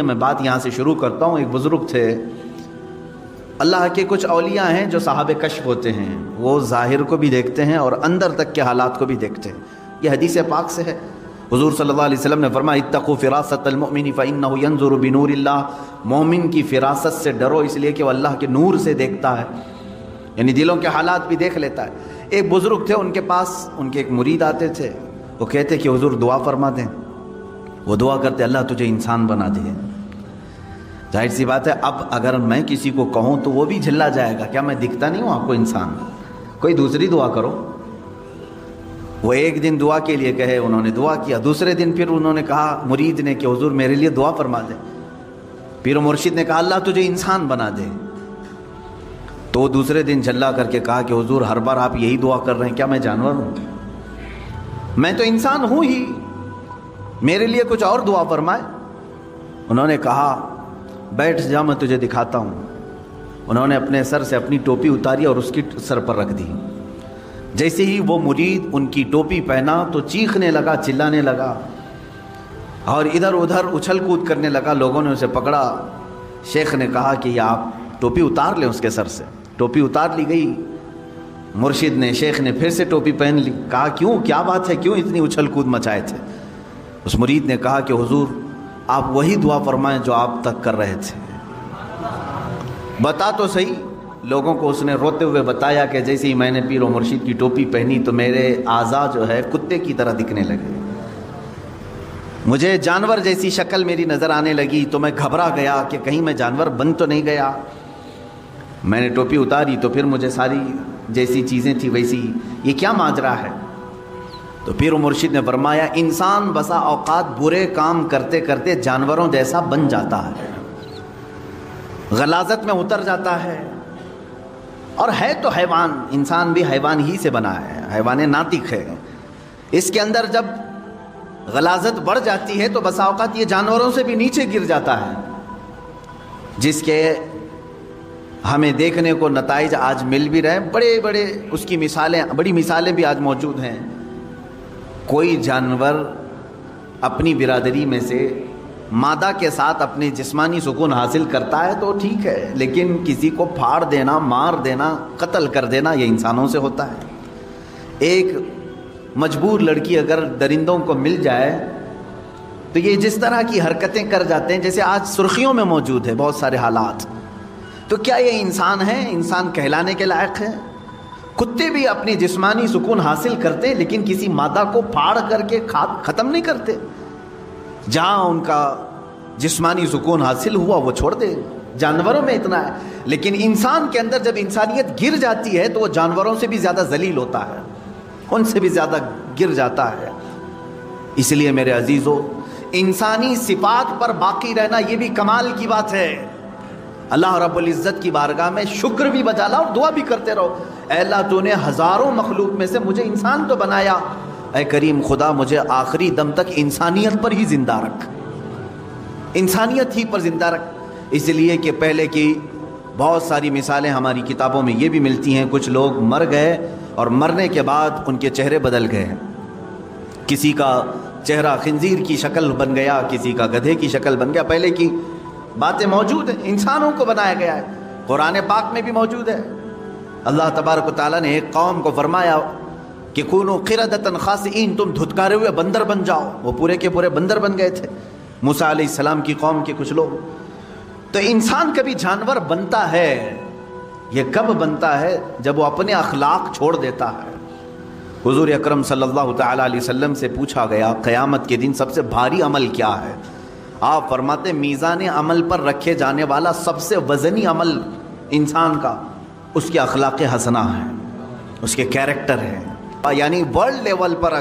میں بات یہاں سے شروع کرتا ہوں۔ ایک بزرگ تھے، اللہ کے کچھ اولیاء ہیں جو صاحب کشف ہوتے ہیں، وہ ظاہر کو بھی دیکھتے ہیں اور اندر تک کے حالات کو بھی دیکھتے ہیں۔ یہ حدیث پاک سے ہے، حضور صلی اللہ علیہ وسلم نے فرمایا اتقوا فراست المؤمن فإنه ينظر بنور اللہ، مومن کی فراست سے ڈرو اس لیے کہ وہ اللہ کے نور سے دیکھتا ہے، یعنی دلوں کے حالات بھی دیکھ لیتا ہے۔ ایک بزرگ تھے، ان کے پاس ان کے ایک مرید آتے تھے، وہ کہتے کہ حضور دعا فرما دیں۔ وہ دعا کرتے اللہ تجھے انسان بنا دے۔ ظاہر سی بات ہے، اب اگر میں کسی کو کہوں تو وہ بھی جھلا جائے گا، کیا میں دکھتا نہیں ہوں آپ کو انسان؟ کوئی دوسری دعا کرو۔ وہ ایک دن دعا کے لیے کہے، انہوں نے دعا کیا، دوسرے دن پھر انہوں نے کہا مرید نے کہ حضور میرے لیے دعا فرما دے۔ پیر و مرشد نے کہا اللہ تجھے انسان بنا دے۔ تو وہ دوسرے دن جھلا کر کے کہا کہ حضور ہر بار آپ یہی دعا کر رہے ہیں، کیا میں جانور ہوں؟ میں تو انسان ہوں ہی، میرے لیے کچھ اور دعا فرمائے۔ انہوں نے کہا بیٹھ جا میں تجھے دکھاتا ہوں۔ انہوں نے اپنے سر سے اپنی ٹوپی اتاری اور اس کی سر پر رکھ دی۔ جیسے ہی وہ مرید ان کی ٹوپی پہنا تو چیخنے لگا، چلانے لگا اور ادھر ادھر اچھل کود کرنے لگا۔ لوگوں نے اسے پکڑا۔ شیخ نے کہا کہ یہ آپ ٹوپی اتار لیں اس کے سر سے۔ ٹوپی اتار لی گئی۔ مرشد نے، شیخ نے پھر سے ٹوپی پہن لی۔ کہا کیوں، کیا بات ہے، کیوں اتنی اچھل کود مچائے تھے؟ اس مرید نے کہا کہ حضور آپ وہی دعا فرمائیں جو آپ تک کر رہے تھے۔ بتا تو صحیح۔ لوگوں کو اس نے روتے ہوئے بتایا کہ جیسے ہی میں نے پیر و مرشد کی ٹوپی پہنی تو میرے اعضاء جو ہے کتے کی طرح دکھنے لگے، مجھے جانور جیسی شکل میری نظر آنے لگی، تو میں گھبرا گیا کہ کہیں میں جانور بن تو نہیں گیا۔ میں نے ٹوپی اتاری تو پھر مجھے ساری جیسی چیزیں تھی ویسی، یہ کیا ماجرا ہے؟ تو پیر و مرشد نے فرمایا انسان بسا اوقات برے کام کرتے کرتے جانوروں جیسا بن جاتا ہے، غلاظت میں اتر جاتا ہے، اور ہے تو حیوان، انسان بھی حیوان ہی سے بنا ہے، حیوان ناطق ہے۔ اس کے اندر جب غلاظت بڑھ جاتی ہے تو بسا اوقات یہ جانوروں سے بھی نیچے گر جاتا ہے، جس کے ہمیں دیکھنے کو نتائج آج مل بھی رہے، بڑے بڑے اس کی مثالیں، بڑی مثالیں بھی آج موجود ہیں۔ کوئی جانور اپنی برادری میں سے مادہ کے ساتھ اپنے جسمانی سکون حاصل کرتا ہے تو ٹھیک ہے، لیکن کسی کو پھاڑ دینا، مار دینا، قتل کر دینا یہ انسانوں سے ہوتا ہے۔ ایک مجبور لڑکی اگر درندوں کو مل جائے تو یہ جس طرح کی حرکتیں کر جاتے ہیں جیسے آج سرخیوں میں موجود ہے بہت سارے حالات، تو کیا یہ انسان ہے؟ انسان کہلانے کے لائق ہے؟ کتے بھی اپنی جسمانی سکون حاصل کرتے لیکن کسی مادہ کو پھاڑ کر کے ختم نہیں کرتے۔ جہاں ان کا جسمانی سکون حاصل ہوا وہ چھوڑ دے۔ جانوروں میں اتنا ہے، لیکن انسان کے اندر جب انسانیت گر جاتی ہے تو وہ جانوروں سے بھی زیادہ ذلیل ہوتا ہے، ان سے بھی زیادہ گر جاتا ہے۔ اس لیے میرے عزیزو، انسانی صفات پر باقی رہنا یہ بھی کمال کی بات ہے۔ اللہ رب العزت کی بارگاہ میں شکر بھی بجا لاؤ اور دعا بھی کرتے رہو، اے اللہ تو نے ہزاروں مخلوق میں سے مجھے انسان تو بنایا، اے کریم خدا مجھے آخری دم تک انسانیت پر ہی زندہ رکھ، انسانیت ہی پر زندہ رکھ۔ اس لیے کہ پہلے کی بہت ساری مثالیں ہماری کتابوں میں یہ بھی ملتی ہیں، کچھ لوگ مر گئے اور مرنے کے بعد ان کے چہرے بدل گئے، کسی کا چہرہ خنزیر کی شکل بن گیا، کسی کا گدھے کی شکل بن گیا۔ پہلے کی باتیں موجود ہیں، انسانوں کو بنایا گیا ہے، قرآن پاک میں بھی موجود ہے۔ اللہ تبارک و تعالیٰ نے ایک قوم کو فرمایا کہ کونوا قردۃ خاسئین، تم دھتکارے ہوئے بندر بن جاؤ، وہ پورے کے پورے بندر بن گئے تھے موسیٰ علیہ السلام کی قوم کے کچھ لوگ۔ تو انسان کبھی جانور بنتا ہے، یہ کب بنتا ہے؟ جب وہ اپنے اخلاق چھوڑ دیتا ہے۔ حضور اکرم صلی اللہ تعالیٰ علیہ وسلم سے پوچھا گیا قیامت کے دن سب سے بھاری عمل کیا ہے؟ آپ فرماتے میزان عمل پر رکھے جانے والا سب سے وزنی عمل انسان کا اس کے اخلاق حسنہ ہے، اس کے کیریکٹر ہے، یعنی ورلڈ لیول پر